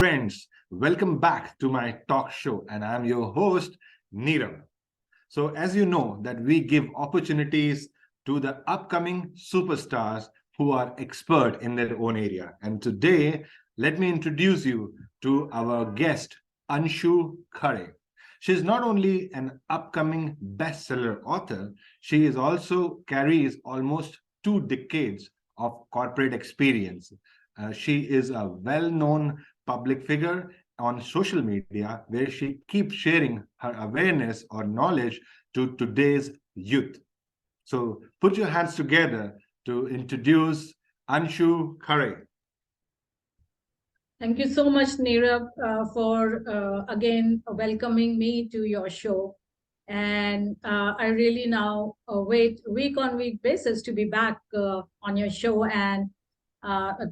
friends, welcome back to my talk show, and I'm your host, Neerav. So, as you know, that we give opportunities to the upcoming superstars who are expert in their own area. And today, let me introduce you to our guest, Anshu Khare. She is not only an upcoming bestseller author, she is also carries almost 2 decades of corporate experience. She is a well-known public figure on social media where she keeps sharing her awareness or knowledge to today's youth. So put your hands together to introduce Anshu Khare. Thank you so much, Neerav, for again welcoming me to your show. And I really now wait week on week basis to be back on your show and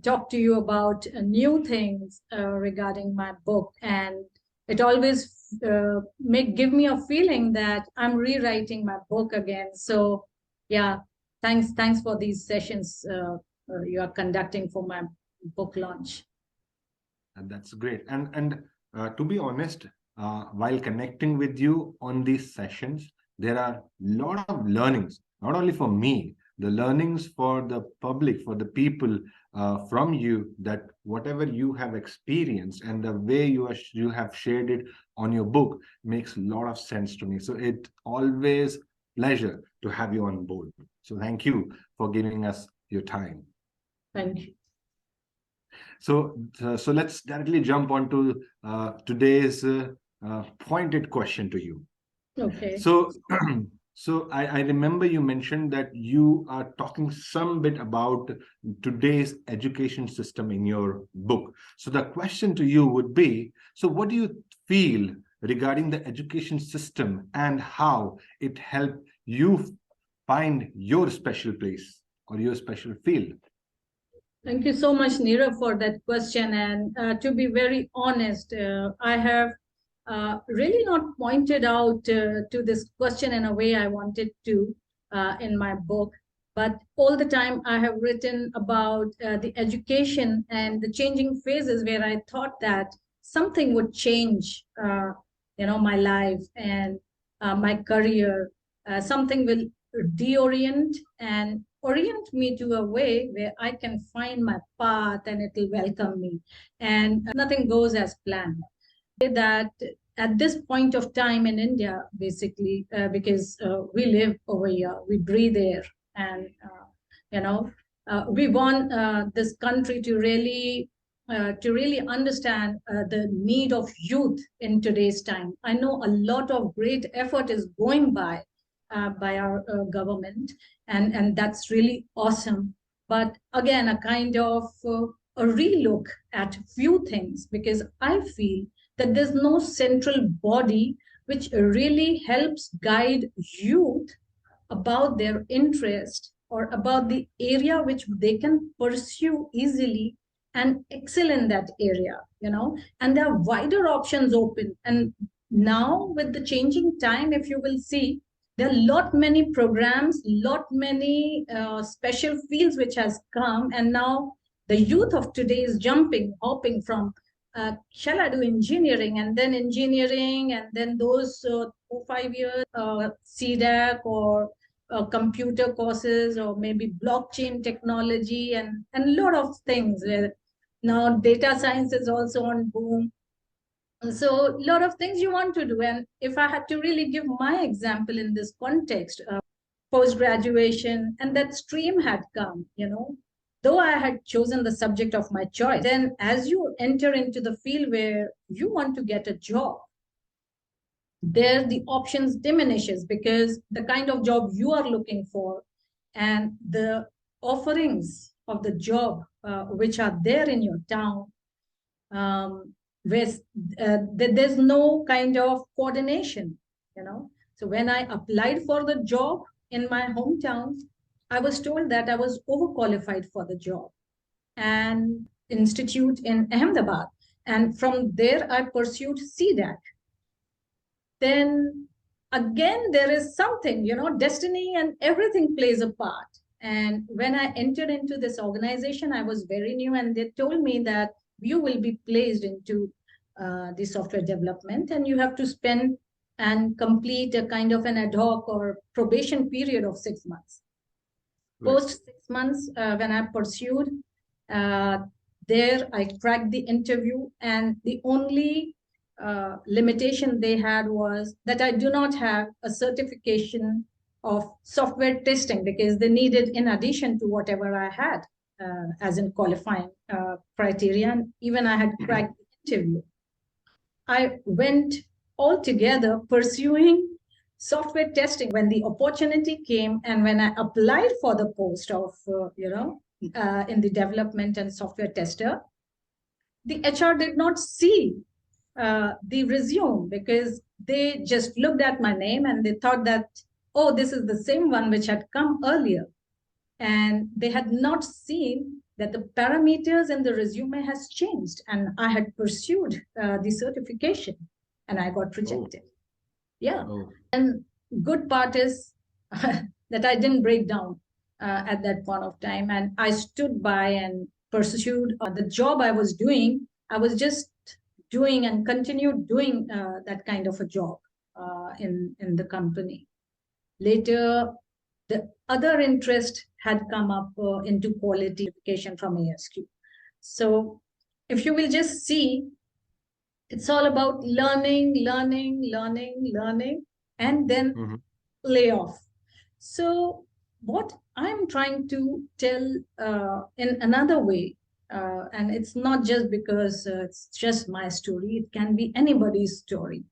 talk to you about new things regarding my book. And it always give me a feeling that I'm rewriting my book again. So yeah, thanks for these sessions you are conducting for my book launch. And that's great. And to be honest, while connecting with you on these sessions, there are a lot of learnings, not only for me, the learnings for the public, for the people from you, that whatever you have experienced and the way you have shared it on your book makes a lot of sense to me. So it always pleasure to have you on board. So thank you for giving us your time. Thank you. So let's directly jump on to today's pointed question to you. Okay. So, I remember you mentioned that you are talking some bit about today's education system in your book. So the question to you would be, so what do you feel regarding the education system and how it helped you find your special place or your special field? Thank you so much, Neerav, for that question. And to be very honest, I have really not pointed out to this question in a way I wanted to in my book. But all the time I have written about the education and the changing phases where I thought that something would change, my life and my career. Something will deorient and orient me to a way where I can find my path and it will welcome me. And nothing goes as planned. That at this point of time in India, basically, because we live over here, we breathe air, and we want this country to really understand the need of youth in today's time. I know a lot of great effort is going by our government, and that's really awesome. But again, a kind of a relook at few things, because I feel that there's no central body which really helps guide youth about their interest or about the area which they can pursue easily and excel in that area. And there are wider options open. And now with the changing time, if you will see, there are lot many programs, lot many special fields which has come, and now the youth of today is hopping from shall I do engineering, and then those 4 5 years CDAC or computer courses, or maybe blockchain technology, and a lot of things. Now data science is also on boom. So a lot of things you want to do. And if I had to really give my example in this context, post-graduation, and that stream had come, though I had chosen the subject of my choice, then as you enter into the field where you want to get a job, there the options diminishes, because the kind of job you are looking for and the offerings of the job which are there in your town, there's no kind of coordination. So when I applied for the job in my hometown, I was told that I was overqualified for the job and institute in Ahmedabad. And from there, I pursued CDAC. Then again, there is something, destiny and everything plays a part. And when I entered into this organization, I was very new, and they told me that you will be placed into the software development, and you have to spend and complete a kind of an ad hoc or probation period of 6 months. Right. Post 6 months, when I pursued, there I cracked the interview, and the only limitation they had was that I do not have a certification of software testing, because they needed, in addition to whatever I had as in qualifying criteria, and even I had cracked the interview. I went altogether pursuing software testing when the opportunity came, and when I applied for the post of, in the development and software tester, the HR did not see the resume, because they just looked at my name and they thought that, oh, this is the same one which had come earlier. And they had not seen that the parameters in the resume has changed, and I had pursued the certification and I got rejected. Yeah. And good part is that I didn't break down at that point of time, and I stood by and pursued the job I was doing. I was just doing and continued doing that kind of a job in the company. Later, the other interest had come up into quality education from ASQ. So if you will just see, it's all about learning, and then layoff. So what I'm trying to tell in another way, and it's not just because it's just my story, it can be anybody's story,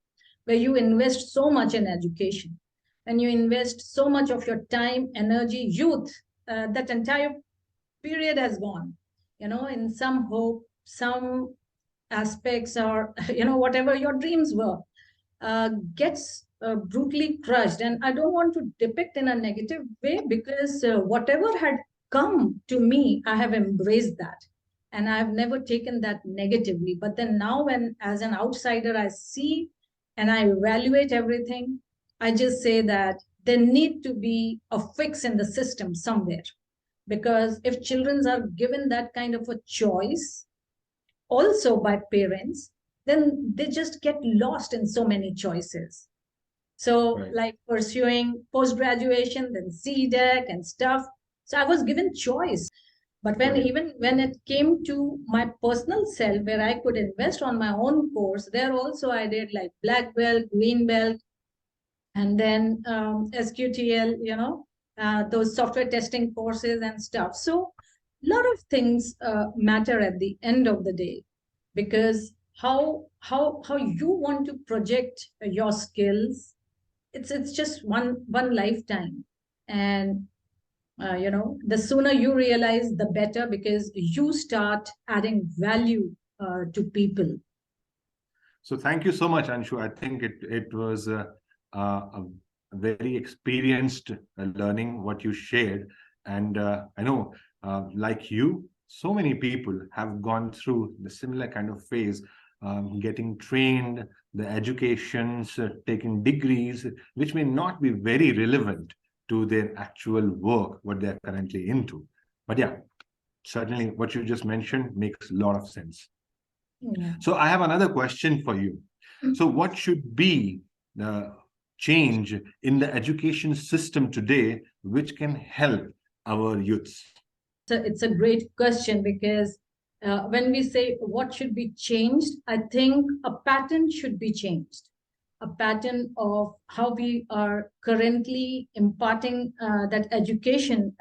where you invest so much in education, and you invest so much of your time, energy, youth, that entire period has gone, in some hope, some aspects, or, whatever your dreams were, gets brutally crushed. And I don't want to depict in a negative way, because whatever had come to me, I have embraced that. And I've never taken that negatively. But then now, when as an outsider, I see and I evaluate everything, I just say that there need to be a fix in the system somewhere. Because if children are given that kind of a choice, also by parents, then they just get lost in so many choices. So, right, like pursuing post-graduation, then CDEC and stuff. So I was given choice. But even when it came to my personal self, where I could invest on my own course, there also I did like black belt, green belt, and then SQTL, those software testing courses and stuff. So a lot of things matter at the end of the day, because how you want to project your skills, it's just one lifetime. And the sooner you realize, the better, because you start adding value to people. So thank you so much, Anshu. I think it was a very experienced learning what you shared. And I know, like you, so many people have gone through the similar kind of phase, getting trained, the educations, taking degrees, which may not be very relevant to their actual work, what they're currently into. But yeah, certainly what you just mentioned makes a lot of sense. Yeah. So I have another question for you. So what should be the change in the education system today, which can help our youths? So it's a great question, because when we say what should be changed, I think a pattern should be changed. A pattern of how we are currently imparting that education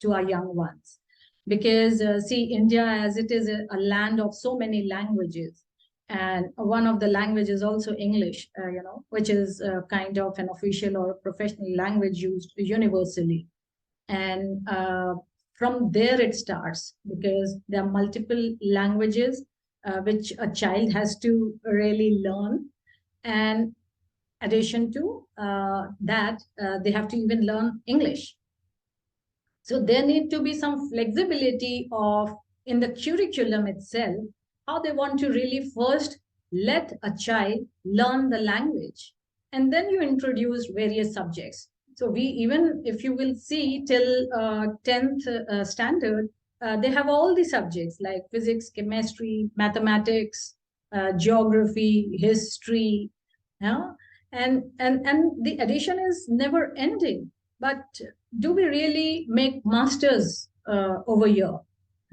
to our young ones. Because see, India, as it is a land of so many languages, and one of the languages also English, which is kind of an official or professional language used universally. And from there it starts, because there are multiple languages which a child has to really learn. And addition to that, they have to even learn English. So there need to be some flexibility of in the curriculum itself, how they want to really first let a child learn the language, and then you introduce various subjects. So we, even if you will see till 10th standard, they have all the subjects like physics, chemistry, mathematics, geography, history, yeah? And the addition is never ending. But do we really make masters over here?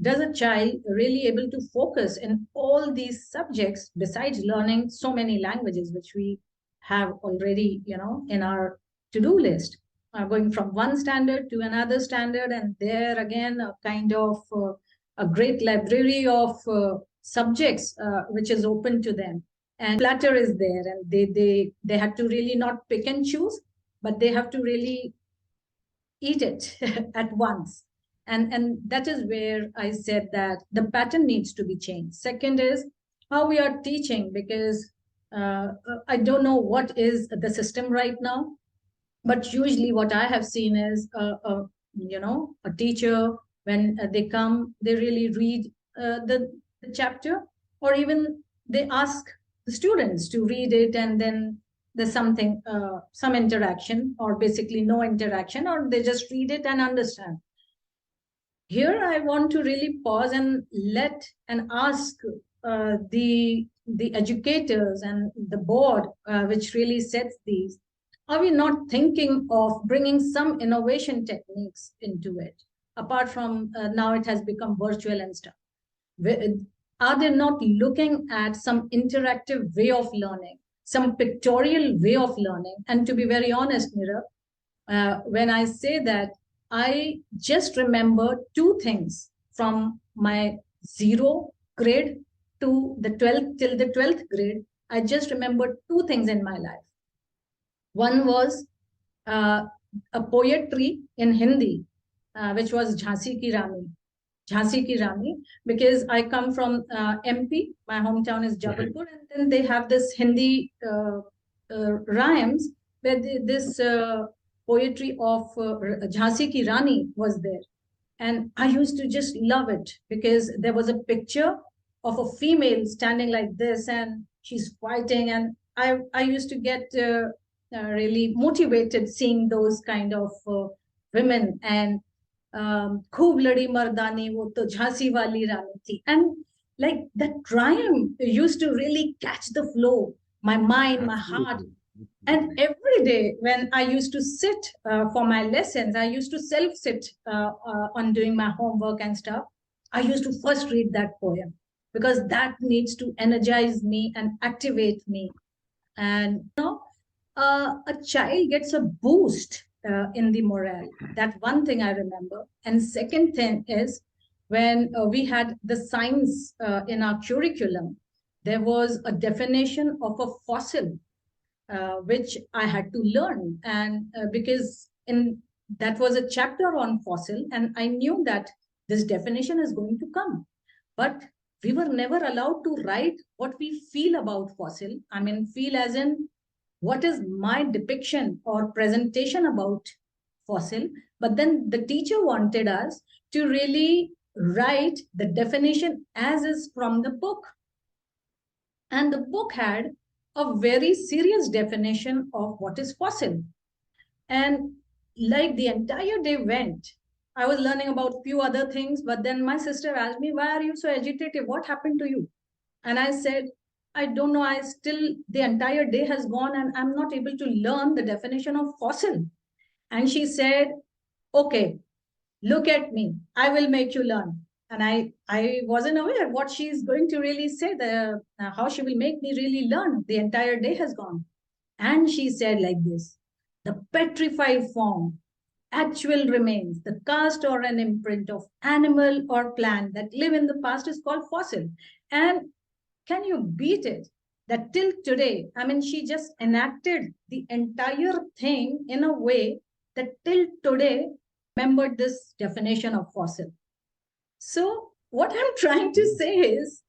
Does a child really able to focus in all these subjects besides learning so many languages, which we have already, in our to-do list? Going from one standard to another standard, and there again a kind of a great library of subjects which is open to them, and platter is there, and they had to really not pick and choose, but they have to really eat it at once. And that is where I said that the pattern needs to be changed. Second is how we are teaching, because I don't know what is the system right now, but usually what I have seen is a teacher, when they come, they really read the chapter, or even they ask the students to read it, and then there's something some interaction, or basically no interaction, or they just read it and understand. Here I want to really pause and let and ask the educators and the board which really sets these, are we not thinking of bringing some innovation techniques into it, apart from now it has become virtual and stuff? Are they not looking at some interactive way of learning, some pictorial way of learning? And to be very honest, Mira, when I say that, I just remember two things from my 0 grade to the 12th, till the 12th grade. I just remember two things in my life. One was a poetry in Hindi, which was Jhansi Ki Rani. Jhansi Ki Rani, because I come from MP, my hometown is Jabalpur, and then they have this Hindi rhymes where this poetry of Jhansi Ki Rani was there. And I used to just love it, because there was a picture of a female standing like this, and she's fighting. And I used to get really motivated seeing those kind of women. And खूब लड़ी मर्दानी वो तो झांसी वाली रानी थी. And like that rhyme used to really catch the flow, my mind, my heart. And every day when I used to sit for my lessons, I used to self-sit on doing my homework and stuff. I used to first read that poem, because that needs to energize me and activate me. And a child gets a boost in the morale. That one thing I remember. And second thing is, when we had the science in our curriculum, there was a definition of a fossil which I had to learn. And because in that was a chapter on fossil, and I knew that this definition is going to come. But we were never allowed to write what we feel about fossil. I mean, feel as in what is my depiction or presentation about fossil. But then the teacher wanted us to really write the definition as is from the book. And the book had a very serious definition of what is fossil. And like the entire day went, I was learning about few other things, but then my sister asked me, why are you so agitated? What happened to you? And I said, I don't know. I still, the entire day has gone and I'm not able to learn the definition of fossil. And she said, okay, look at me. I will make you learn. And I wasn't aware what she's going to really say, how she will make me really learn. The entire day has gone. And she said like this, the petrified form, actual remains, the cast or an imprint of animal or plant that live in the past is called fossil. And can you beat it? That till today, I mean, she just enacted the entire thing in a way that till today, remembered this definition of fossil. So what I'm trying to say is,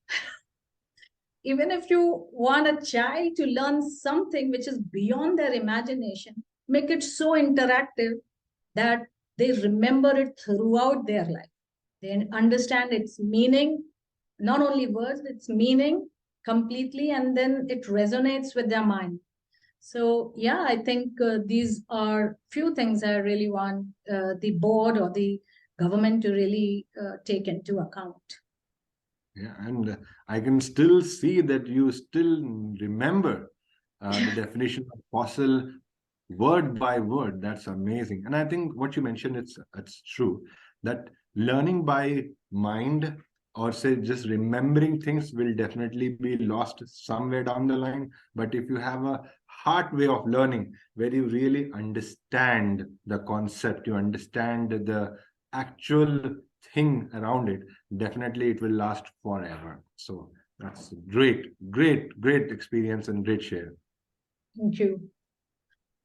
even if you want a child to learn something which is beyond their imagination, make it so interactive that they remember it throughout their life. They understand its meaning, not only words, its meaning completely, and then it resonates with their mind. So yeah, I think these are few things I really want the board or the government to really take into account. Yeah, and I can still see that you still remember the definition of fossil word by word. That's amazing. And I think what you mentioned, it's true that learning by mind, or say just remembering things, will definitely be lost somewhere down the line. But if you have a heart way of learning where you really understand the concept, you understand the actual thing around it, definitely it will last forever. So that's great experience and great share. Thank you.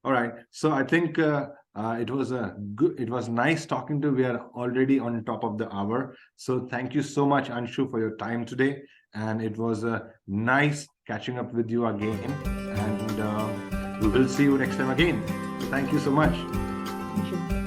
All right. So I think it was a good. It was nice talking to you. We are already on top of the hour. So thank you so much, Anshu, for your time today. And it was nice catching up with you again. And we will see you next time again. So thank you so much. Thank you.